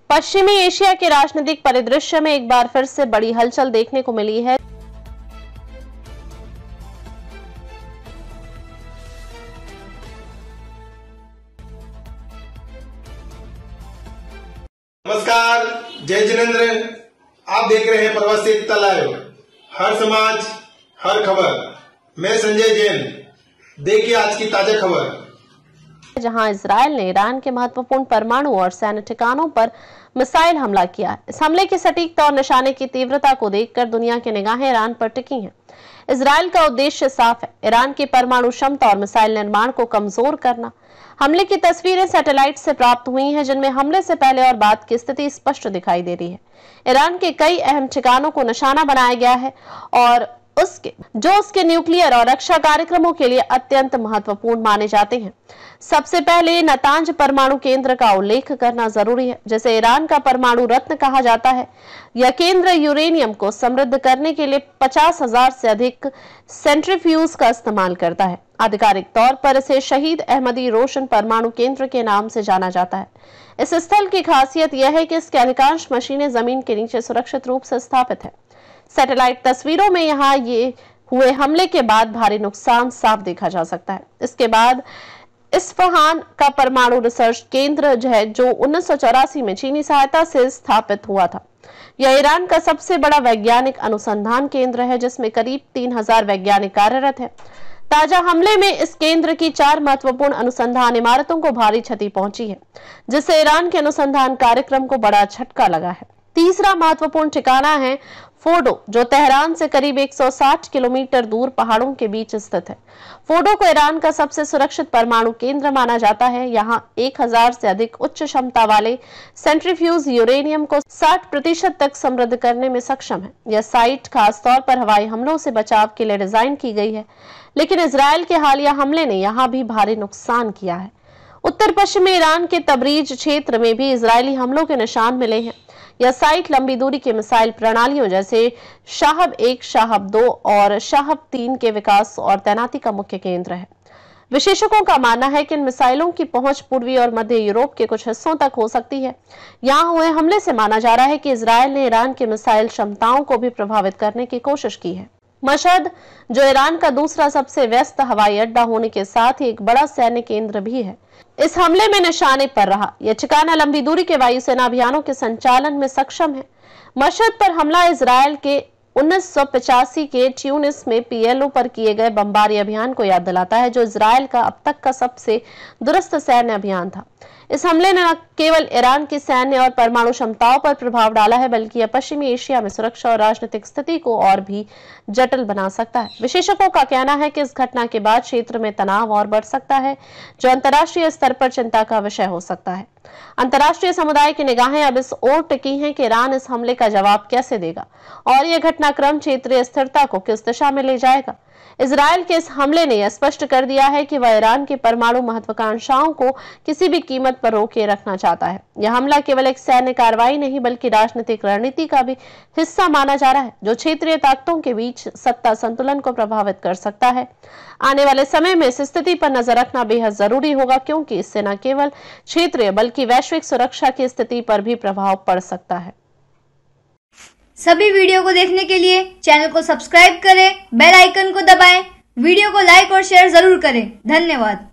पश्चिमी एशिया के राजनीतिक परिदृश्य में एक बार फिर से बड़ी हलचल देखने को मिली है। नमस्कार, जय जिनेंद्र। आप देख रहे हैं प्रवासी एकता लाइव। हर समाज हर खबर। मैं संजय जैन। देखिए आज की ताजा खबर। जहां इजरायल ने ईरान के महत्वपूर्ण परमाणु और सैन्य ठिकानों पर मिसाइल हमला किया। इस हमले की सटीकता और निशाने की तीव्रता को देखकर दुनिया की निगाहें ईरान पर टिकी हैं। इजरायल का उद्देश्य साफ है, ईरान की परमाणु क्षमता और मिसाइल निर्माण को कमजोर करना। हमले की तस्वीरें सैटेलाइट से प्राप्त हुई हैं, जिनमें हमले से पहले और बाद की स्थिति स्पष्ट दिखाई दे रही है। ईरान के कई अहम ठिकानों को निशाना बनाया गया है और उसके न्यूक्लियर और रक्षा कार्यक्रमों के लिए अत्यंत महत्वपूर्ण माने जाते हैं। सबसे पहले नातांज परमाणु केंद्र का उल्लेख करना जरूरी है, जिसे ईरान का परमाणु रत्न कहा जाता है। यह केंद्र यूरेनियम को समृद्ध करने के लिए 50,000 से अधिक सेंट्रीफ्यूज का इस्तेमाल करता है। आधिकारिक तौर पर इसे शहीद अहमदी रोशन परमाणु केंद्र के नाम से जाना जाता है। इस स्थल की खासियत यह है कि इसकी अधिकांश मशीनें जमीन के नीचे सुरक्षित रूप से स्थापित है। सैटेलाइट तस्वीरों में यहाँ ये हुए हमले के बाद भारी नुकसान साफ देखा जा सकता है। इसके बाद इस्फहान का परमाणु रिसर्च केंद्र है, जो 1984 में चीनी सहायता से स्थापित हुआ था। यह ईरान का सबसे बड़ा वैज्ञानिक अनुसंधान केंद्र है, जिसमें करीब 3000 वैज्ञानिक कार्यरत हैं। ताजा हमले में इस केंद्र की 4 महत्वपूर्ण अनुसंधान इमारतों को भारी क्षति पहुंची है, जिससे ईरान के अनुसंधान कार्यक्रम को बड़ा झटका लगा है। तीसरा महत्वपूर्ण ठिकाना है फोर्डो, जो तेहरान से करीब 160 किलोमीटर दूर पहाड़ों के बीच स्थित है। फोर्डो को ईरान का सबसे सुरक्षित परमाणु केंद्र माना जाता है। यहाँ 1000 से अधिक उच्च क्षमता वाले सेंट्रीफ्यूज यूरेनियम को 60% तक समृद्ध करने में सक्षम है। यह साइट खास तौर पर हवाई हमलों से बचाव के लिए डिजाइन की गई है, लेकिन इजरायल के हालिया हमले ने यहाँ भी भारी नुकसान किया है। उत्तर पश्चिमी ईरान के तबरीज क्षेत्र में भी इजरायली हमलों के निशान मिले हैं। यह साइट लंबी दूरी के मिसाइल प्रणालियों जैसे शाहब-1, शाहब-2 और शाहब-3 के विकास और तैनाती का मुख्य केंद्र है। विशेषज्ञों का मानना है कि इन मिसाइलों की पहुंच पूर्वी और मध्य यूरोप के कुछ हिस्सों तक हो सकती है। यहां हुए हमले से माना जा रहा है कि इजरायल ने ईरान की मिसाइल क्षमताओं को भी प्रभावित करने की कोशिश की है। मशहद, जो ईरान का दूसरा सबसे व्यस्त हवाई अड्डा होने के साथ ही एक बड़ा सैन्य केंद्र भी है, इस हमले में निशाने पर रहा। यह ठिकाना लंबी दूरी के वायुसेना अभियानों के संचालन में सक्षम है। मशहद पर हमला इजरायल के 1985 के ट्यूनिस में पीएलओ पर किए गए बमबारी अभियान को याद दिलाता है, जो इजरायल का अब तक का सबसे दुरुस्त सैन्य अभियान था। इस हमले ने न केवल ईरान की सैन्य और परमाणु क्षमताओं पर प्रभाव डाला है, बल्कि यह पश्चिमी एशिया में सुरक्षा और राजनीतिक स्थिति को और भी जटिल बना सकता है। विशेषज्ञों का कहना है कि इस घटना के बाद क्षेत्र में तनाव और बढ़ सकता है, जो अंतर्राष्ट्रीय स्तर पर चिंता का विषय हो सकता है। अंतर्राष्ट्रीय समुदाय की निगाहें अब इस ओर टिकी हैं कि ईरान इस हमले का जवाब कैसे देगा और यह घटनाक्रम क्षेत्रीय स्थिरता को किस दिशा में ले जाएगा। इजरायल के इस हमले ने यह स्पष्ट कर दिया है कि वह ईरान की परमाणु महत्वाकांक्षाओं को किसी भी कीमत पर रोके रखना चाहता है। यह हमला केवल एक सैन्य कार्रवाई नहीं, बल्कि राजनीतिक रणनीति का भी हिस्सा माना जा रहा है, जो क्षेत्रीय ताकतों के बीच सत्ता संतुलन को प्रभावित कर सकता है। आने वाले समय में इस स्थिति पर नजर रखना बेहद जरूरी होगा, क्योंकि इससे न केवल क्षेत्रीय बल्कि वैश्विक सुरक्षा की स्थिति पर भी प्रभाव पड़ सकता है। सभी वीडियो को देखने के लिए चैनल को सब्सक्राइब करें, बेल आइकन को दबाएं, वीडियो को लाइक और शेयर जरूर करें। धन्यवाद।